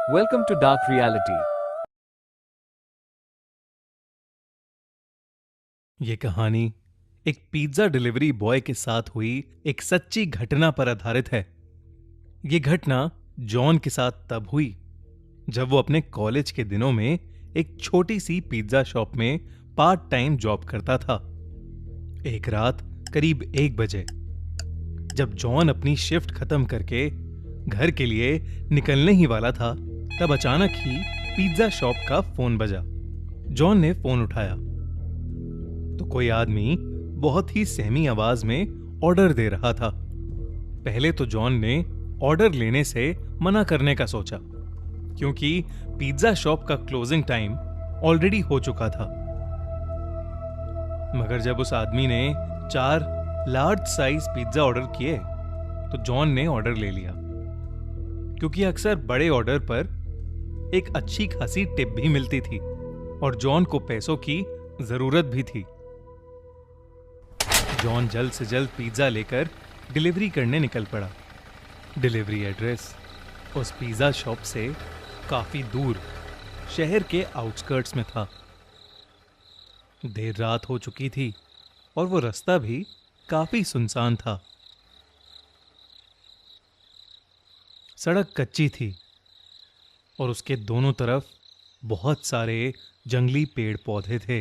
Welcome to Dark Reality. ये कहानी एक पिज्जा डिलीवरी बॉय के साथ हुई एक सच्ची घटना पर आधारित है। ये घटना जॉन के साथ तब हुई जब वो अपने कॉलेज के दिनों में एक छोटी सी पिज्जा शॉप में पार्ट टाइम जॉब करता था। एक रात करीब 1 बजे जब जॉन अपनी शिफ्ट खत्म करके घर के लिए निकलने ही वाला था, तब अचानक ही पिज्जा शॉप का फोन बजा। जॉन ने फोन उठाया तो कोई आदमी बहुत ही सहमी आवाज में ऑर्डर दे रहा था। पहले तो जॉन ने ऑर्डर लेने से मना करने का सोचा, क्योंकि पिज्जा शॉप का क्लोजिंग टाइम ऑलरेडी हो चुका था। मगर जब उस आदमी ने 4 लार्ज साइज पिज्जा ऑर्डर किए तो जॉन ने ऑर्डर ले लिया, क्योंकि अक्सर बड़े ऑर्डर पर एक अच्छी खासी टिप भी मिलती थी और जॉन को पैसों की जरूरत भी थी। जॉन जल्द से जल्द पिज्जा लेकर डिलीवरी करने निकल पड़ा। डिलीवरी एड्रेस उस पिज्जा शॉप से काफी दूर शहर के आउटस्कर्ट्स में था। देर रात हो चुकी थी और वो रास्ता भी काफी सुनसान था। सड़क कच्ची थी और उसके दोनों तरफ बहुत सारे जंगली पेड़ पौधे थे।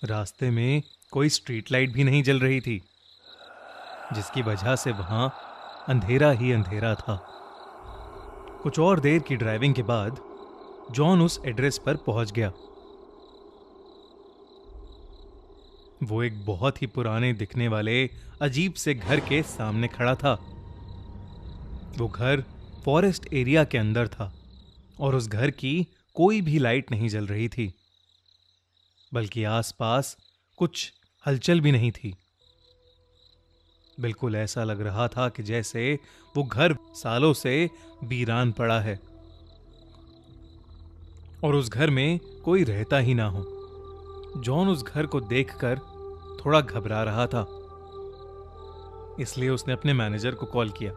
रास्ते में कोई स्ट्रीट लाइट भी नहीं जल रही थी, जिसकी वजह से वहां अंधेरा ही अंधेरा था। कुछ और देर की ड्राइविंग के बाद जॉन उस एड्रेस पर पहुंच गया। वो एक बहुत ही पुराने दिखने वाले अजीब से घर के सामने खड़ा था। वो घर फॉरेस्ट एरिया के अंदर था और उस घर की कोई भी लाइट नहीं जल रही थी, बल्कि आसपास कुछ हलचल भी नहीं थी। बिल्कुल ऐसा लग रहा था कि जैसे वो घर सालों से वीरान पड़ा है और उस घर में कोई रहता ही ना हो। जॉन उस घर को देखकर थोड़ा घबरा रहा था, इसलिए उसने अपने मैनेजर को कॉल किया।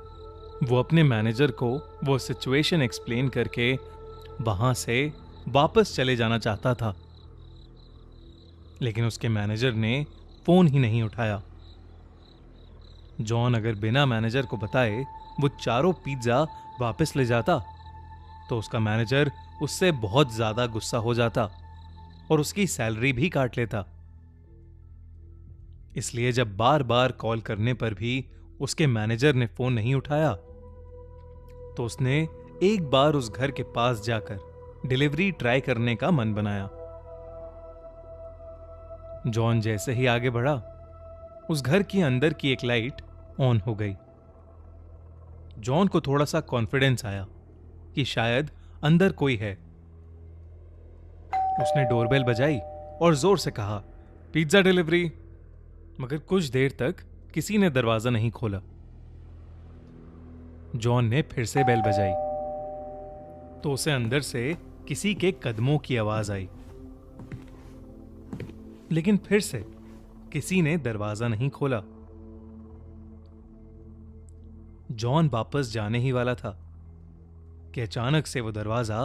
वो अपने मैनेजर को वो सिचुएशन एक्सप्लेन करके वहां से वापस चले जाना चाहता था, लेकिन उसके मैनेजर ने फोन ही नहीं उठाया। जॉन अगर बिना मैनेजर को बताए वो चारों पिज्जा वापस ले जाता तो उसका मैनेजर उससे बहुत ज्यादा गुस्सा हो जाता और उसकी सैलरी भी काट लेता। इसलिए जब बार बार कॉल करने पर भी उसके मैनेजर ने फोन नहीं उठाया तो उसने एक बार उस घर के पास जाकर डिलीवरी ट्राई करने का मन बनाया। जॉन जैसे ही आगे बढ़ा, उस घर के अंदर की एक लाइट ऑन हो गई। जॉन को थोड़ा सा कॉन्फिडेंस आया कि शायद अंदर कोई है। उसने डोरबेल बजाई और जोर से कहा, पिज्जा डिलीवरी। मगर कुछ देर तक किसी ने दरवाजा नहीं खोला। जॉन ने फिर से बेल बजाई तो उसे अंदर से किसी के कदमों की आवाज आई, लेकिन फिर से किसी ने दरवाजा नहीं खोला। जॉन वापस जाने ही वाला था कि अचानक से वो दरवाजा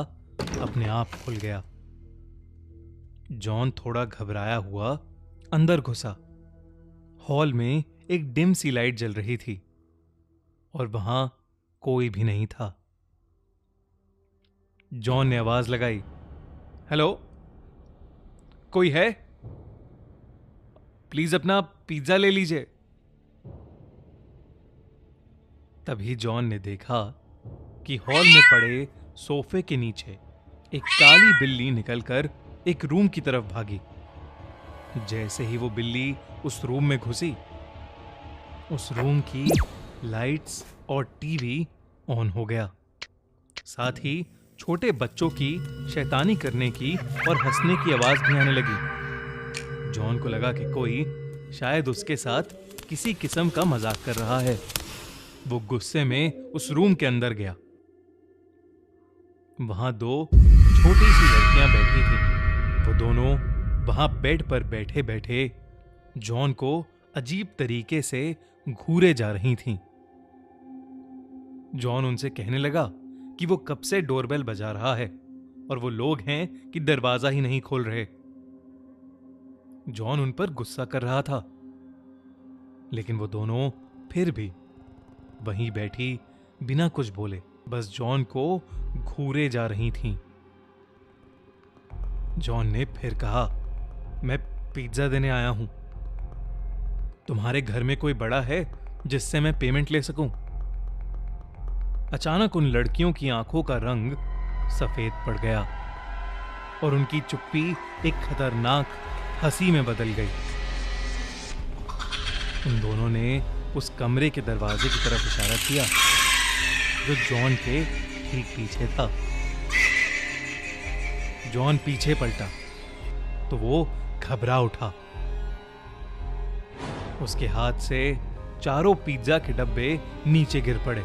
अपने आप खुल गया। जॉन थोड़ा घबराया हुआ अंदर घुसा। हॉल में एक डिम सी लाइट जल रही थी और वहां कोई भी नहीं था। जॉन ने आवाज लगाई, हेलो, कोई है? प्लीज अपना पिज्जा ले लीजिए। तभी जॉन ने देखा कि हॉल में पड़े सोफे के नीचे एक काली बिल्ली निकलकर एक रूम की तरफ भागी। जैसे ही वो बिल्ली उस रूम में घुसी, उस रूम की लाइट्स और टीवी ऑन हो गया। साथ ही छोटे बच्चों की शैतानी करने की और हंसने की आवाज भी आने लगी। जॉन को लगा कि कोई शायद उसके साथ किसी किस्म का मजाक कर रहा है। वो गुस्से में उस रूम के अंदर गया। वहां 2 छोटी सी लड़कियां बैठी थीं। वो दोनों वहां बेड पर बैठे बैठे जॉन को अजीब तरीके से घूरे जा रही थीं। जॉन उनसे कहने लगा कि वो कब से डोरबेल बजा रहा है और वो लोग हैं कि दरवाजा ही नहीं खोल रहे। जॉन उन पर गुस्सा कर रहा था, लेकिन वो दोनों फिर भी वहीं बैठी बिना कुछ बोले बस जॉन को घूरे जा रही थीं। जॉन ने फिर कहा, मैं पिज्जा देने आया हूं। तुम्हारे घर में कोई बड़ा है जिससे मैं पेमेंट ले सकूं? अचानक उन लड़कियों की आंखों का रंग सफेद पड़ गया और उनकी चुप्पी एक खतरनाक हंसी में बदल गई। उन दोनों ने उस कमरे के दरवाजे की तरफ इशारा किया जो जॉन के ठीक पीछे था। जॉन पीछे पलटा तो वो घबरा उठा। उसके हाथ से चारों पिज्जा के डब्बे नीचे गिर पड़े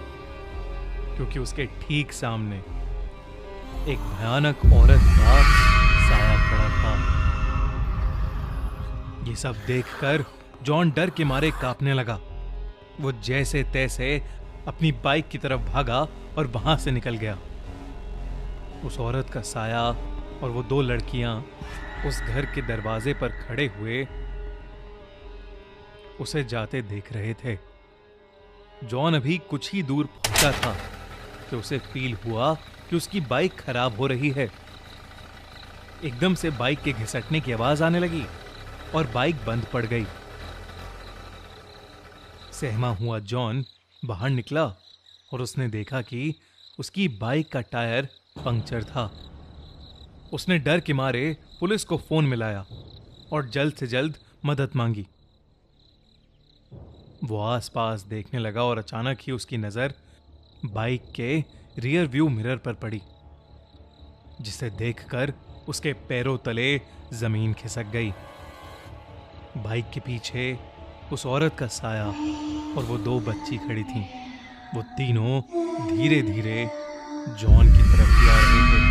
क्योंकि उसके ठीक सामने एक भयानक औरत का साया खड़ा था। ये सब देखकर जॉन डर के मारे कांपने लगा। वो जैसे तैसे अपनी बाइक की तरफ भागा और वहां से निकल गया। उस औरत का साया और वो दो लड़कियां उस घर के दरवाजे पर खड़े हुए उसे जाते देख रहे थे। जॉन अभी कुछ ही दूर पहुंचा था कि उसे फील हुआ कि उसकी बाइक खराब हो रही है। एकदम से बाइक के घिसटने की आवाज आने लगी और बाइक बंद पड़ गई। सहमा हुआ जॉन बाहर निकला और उसने देखा कि उसकी बाइक का टायर पंक्चर था। उसने डर के मारे पुलिस को फोन मिलाया और जल्द से जल्द मदद मांगी। वो आसपास देखने लगा और अचानक ही उसकी नजर बाइक के रियर व्यू मिरर पर पड़ी, जिसे देखकर उसके पैरों तले जमीन खिसक गई। बाइक के पीछे उस औरत का साया और वो दो बच्ची खड़ी थीं। वो तीनों धीरे धीरे जॉन की तरफ ही आ रहे थे।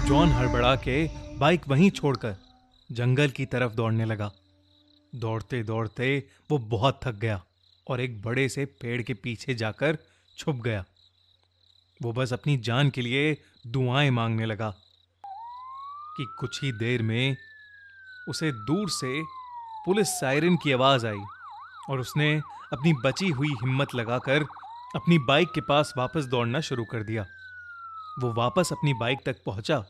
जॉन हड़बड़ा के बाइक वहीं छोड़कर जंगल की तरफ दौड़ने लगा। दौड़ते दौड़ते वो बहुत थक गया और एक बड़े से पेड़ के पीछे जाकर छुप गया। वो बस अपनी जान के लिए दुआएं मांगने लगा कि कुछ ही देर में उसे दूर से पुलिस सायरन की आवाज आई और उसने अपनी बची हुई हिम्मत लगाकर अपनी बाइक के पास वापस दौड़ना शुरू कर दिया। वो वापस अपनी बाइक तक पहुंचा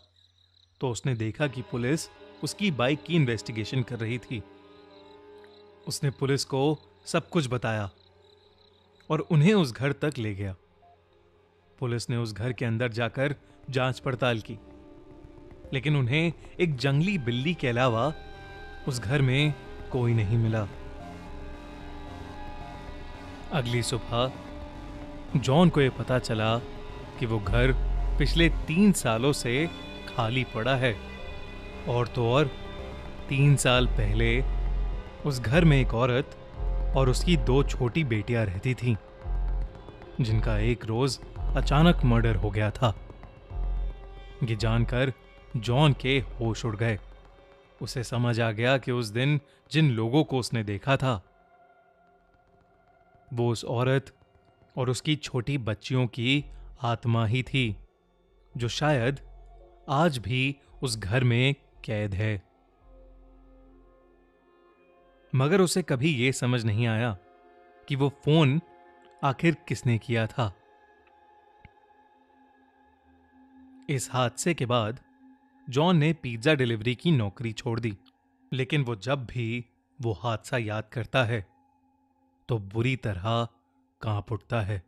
तो उसने देखा कि पुलिस उसकी बाइक की इन्वेस्टिगेशन कर रही थी। उसने पुलिस को सब कुछ बताया और उन्हें उस घर तक ले गया। पुलिस ने उस घर के अंदर जाकर जांच पड़ताल की, लेकिन उन्हें एक जंगली बिल्ली के अलावा उस घर में कोई नहीं मिला। अगली सुबह जॉन को यह पता चला कि वो घर पिछले 3 सालों से खाली पड़ा है, और तो और 3 साल पहले उस घर में एक औरत और उसकी 2 छोटी बेटियां रहती थीं, जिनका एक रोज अचानक मर्डर हो गया था। ये जानकर जॉन के होश उड़ गए। उसे समझ आ गया कि उस दिन जिन लोगों को उसने देखा था वो उस औरत और उसकी छोटी बच्चियों की आत्मा ही थी, जो शायद आज भी उस घर में कैद है। मगर उसे कभी यह समझ नहीं आया कि वो फोन आखिर किसने किया था। इस हादसे के बाद जॉन ने पिज्जा डिलीवरी की नौकरी छोड़ दी, लेकिन वो जब भी वो हादसा याद करता है तो बुरी तरह कांप उठता है।